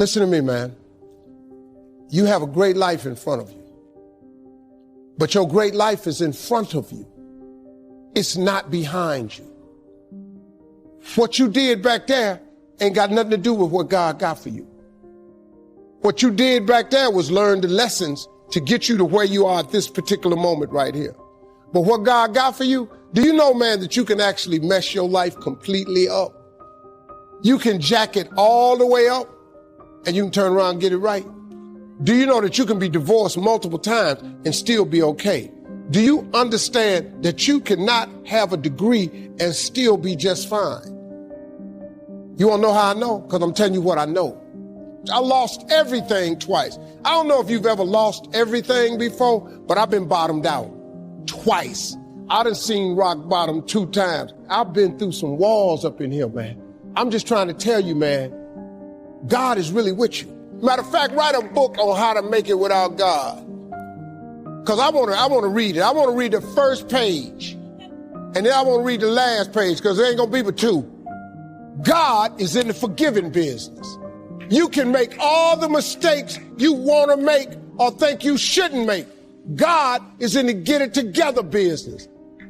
Listen to me, man. You have a great life in front of you. But your great life is in front of you. It's not behind you. What you did back there ain't got nothing to do with what God got for you. What you did back there was learn the lessons to get you to where you are at this particular moment right here. But what God got for you, do you know, man, that you can actually mess your life completely up? You can jack it all the way up and you can turn around and get it right. Do you know that you can be divorced multiple times and still be okay? Do you understand that you cannot have a degree and still be just fine? You want to know how I know? Because I'm telling you what I know. I lost everything twice. I don't know if you've ever lost everything before, but I've been bottomed out twice. I done seen rock bottom 2 times. I've been through some walls up in here, man. I'm just trying to tell you, man, God is really with you. Matter of fact, write a book on how to make it without God. Because I want to read it. I want to read the first page. And then I want to read the last page because there ain't going to be but 2. God is in the forgiving business. You can make all the mistakes you want to make or think you shouldn't make. God is in the get it together business.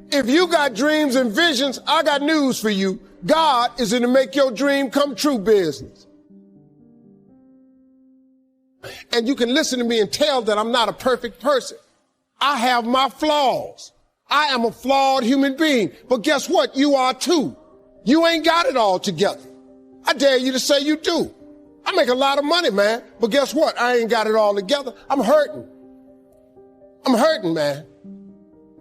If you got dreams and visions, I got news for you. God is in the make your dream come true business. And you can listen to me and tell that I'm not a perfect person. I have my flaws. I am a flawed human being. But guess what? You are too. You ain't got it all together. I dare you to say you do. I make a lot of money, man. But guess what? I ain't got it all together. I'm hurting. I'm hurting, man.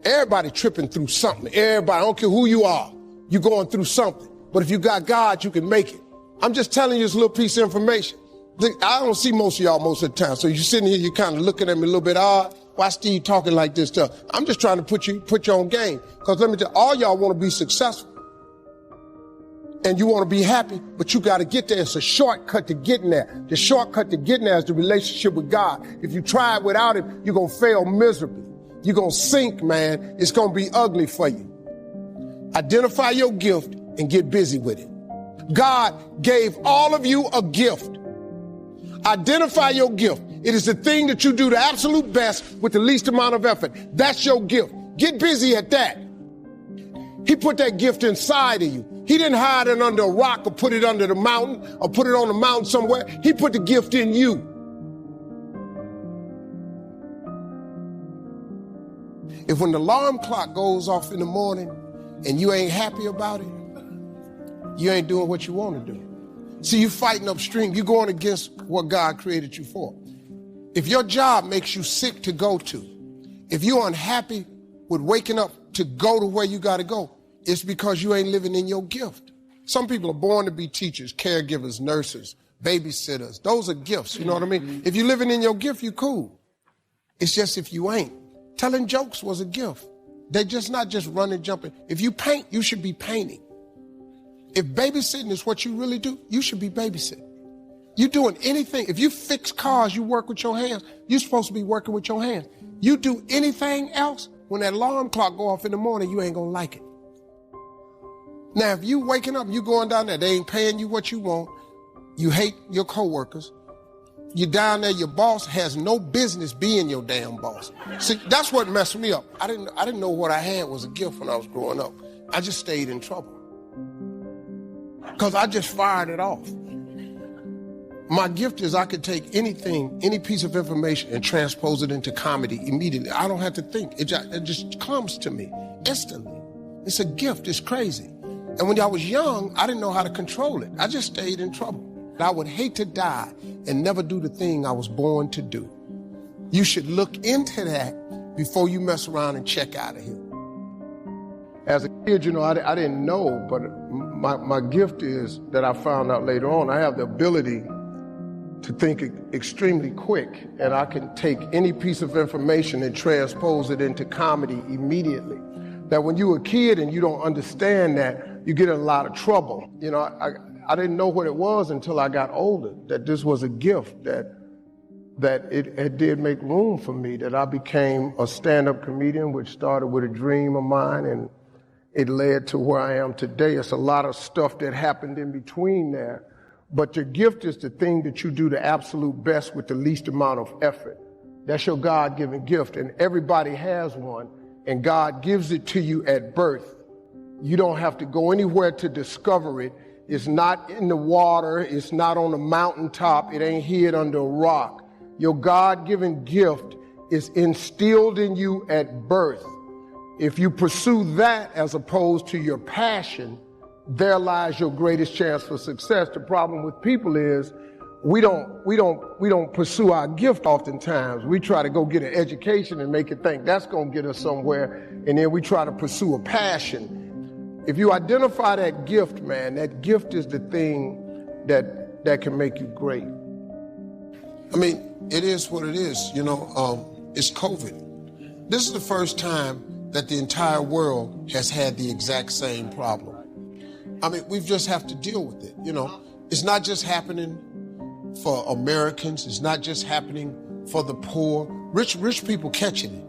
Everybody tripping through something. Everybody, I don't care who you are. You're going through something. But if you got God, you can make it. I'm just telling you this little piece of information. I don't see most of y'all most of the time. So you're sitting here, you're kind of looking at me a little bit odd. Why Steve talking like this stuff? I'm just trying to put you on game. Because let me tell you, all y'all want to be successful. And you want to be happy, but you got to get there. It's a shortcut to getting there. The shortcut to getting there is the relationship with God. If you try it without him, you're going to fail miserably. You're going to sink, man. It's going to be ugly for you. Identify your gift and get busy with it. God gave all of you a gift. Identify your gift. It is the thing that you do the absolute best with the least amount of effort. That's your gift. Get busy at that. He put that gift inside of you. He didn't hide it under a rock or put it under the mountain or put it on the mountain somewhere. He put the gift in you. If when the alarm clock goes off in the morning and you ain't happy about it, you ain't doing what you want to do. See, you fighting upstream. You're going against what God created you for. If your job makes you sick to go to, if you're unhappy with waking up to go to where you got to go, it's because you ain't living in your gift. Some people are born to be teachers, caregivers, nurses, babysitters. Those are gifts, you know what I mean? If you're living in your gift, you cool. It's just if you ain't. Telling jokes was a gift. They're just not just running, jumping. If you paint, you should be painting. If babysitting is what you really do, you should be babysitting. You doing anything. If you fix cars, you work with your hands. You're supposed to be working with your hands. You do anything else, when that alarm clock go off in the morning, you ain't gonna like it. Now, if you waking up, you going down there, they ain't paying you what you want. You hate your coworkers. You down there, your boss has no business being your damn boss. See, that's what messed me up. I didn't know what I had was a gift when I was growing up. I just stayed in trouble. Because I just fired it off. My gift is I could take anything, any piece of information and transpose it into comedy immediately. I don't have to think. It just comes to me instantly. It's a gift. It's crazy. And when I was young, I didn't know how to control it. I just stayed in trouble. I would hate to die and never do the thing I was born to do. You should look into that before you mess around and check out of here. As a kid, you know, I didn't know, but my gift is that I found out later on. I have the ability to think extremely quick, and I can take any piece of information and transpose it into comedy immediately. That when you're a kid and you don't understand that, you get in a lot of trouble. You know, I didn't know what it was until I got older, that this was a gift, that it did make room for me, that I became a stand-up comedian, which started with a dream of mine, and it led to where I am today. It's a lot of stuff that happened in between there, But your gift is the thing that you do the absolute best with the least amount of effort. That's your God-given gift, and everybody has one, and God gives it to you at birth. You don't have to go anywhere to discover it. It's not in the water. It's not on a mountaintop. It ain't hid under a rock. Your God-given gift is instilled in you at birth. If you pursue that as opposed to your passion, there lies your greatest chance for success. The problem with people is we don't pursue our gift oftentimes. We try to go get an education and make it think that's going to get us somewhere, and then we try to pursue a passion. If you identify that gift, man, that gift is the thing that can make you great. I mean, it is what it is. You know, it's COVID. This is the first time that the entire world has had the exact same problem. I mean, we just have to deal with it. You know, it's not just happening for Americans. It's not just happening for the poor. Rich people catching it.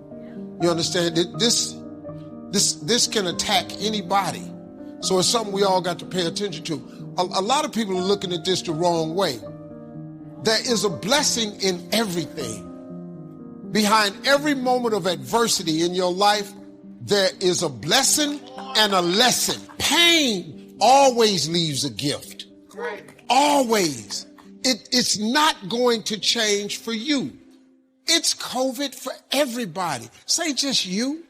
You understand? This can attack anybody. So it's something we all got to pay attention to. A lot of people are looking at this the wrong way. There is a blessing in everything. Behind every moment of adversity in your life, there is a blessing and a lesson. Pain always leaves a gift. Always. It's not going to change for you. It's COVID for everybody. Say just you.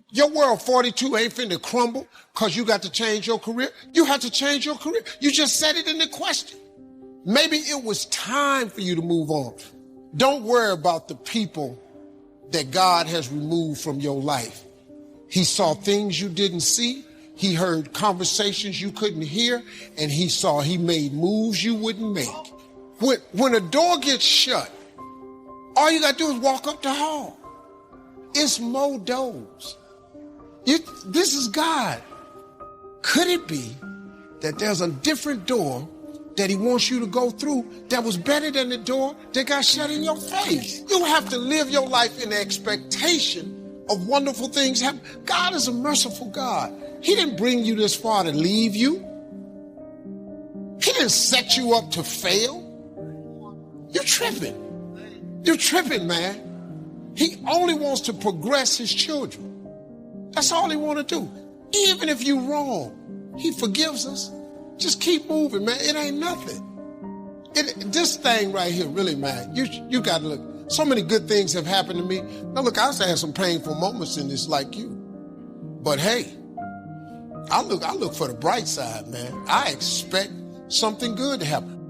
Your world 42 ain't finna crumble because you got to change your career. You have to change your career. You just said it in the question. Maybe it was time for you to move on. Don't worry about the people that God has removed from your life. He saw things you didn't see. He heard conversations you couldn't hear, and he made moves you wouldn't make. When a door gets shut, all you got to do is walk up the hall. It's more doors. This is God. Could it be that there's a different door that he wants you to go through that was better than the door that got shut in your face? You have to live your life in the expectation of wonderful things happen. God is a merciful God. He didn't bring you this far to leave you. He didn't set you up to fail. You're tripping. You're tripping, man. He only wants to progress his children. That's all he want to do. Even if you're wrong, he forgives us. Just keep moving, man. It ain't nothing. This thing right here, really, man, you got to look. So many good things have happened to me. Now, look, I also had some painful moments in this like you. But hey, I look for the bright side, man. I expect something good to happen.